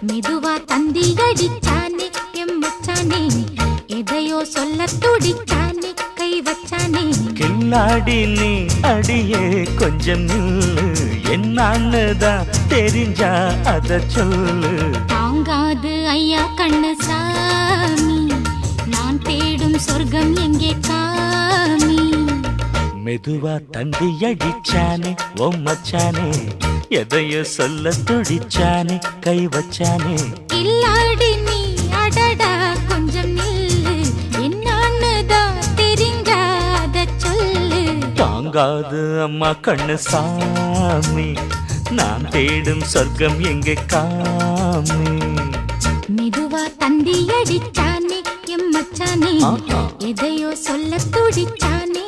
மெதுவா தந்தி அடிச்சானே எம்மச்சானே எதையோ சொல்ல துடிச்சானே கை வச்சானே கில்லாடி நீ அடியே கொஞ்சம் நில்லு என்னான்னுதான் தெரிஞ்சா அத சொல்லு தாங்காது ஐயா கண்ணு சாமி நான் தேடும் சொர்க்கம் எங்கே காமி மெதுவா தந்தி அடிச்சானே ஓ மச்சானே எதையோ சொல்ல துடிச்சானே கை வச்சானே கில்லாடி நீ அடடா கொஞ்சம் நில்லு என்னான்னுதான் தெரிஞ்சாத சொல்லு தாங்காது அம்மா கண்ணு சாமி நான் தேடும் சொர்க்கம் எங்கே காமி மெதுவா தந்தி அடிச்சானே எம்மச்சானே எதையோ சொல்ல துடிச்சானே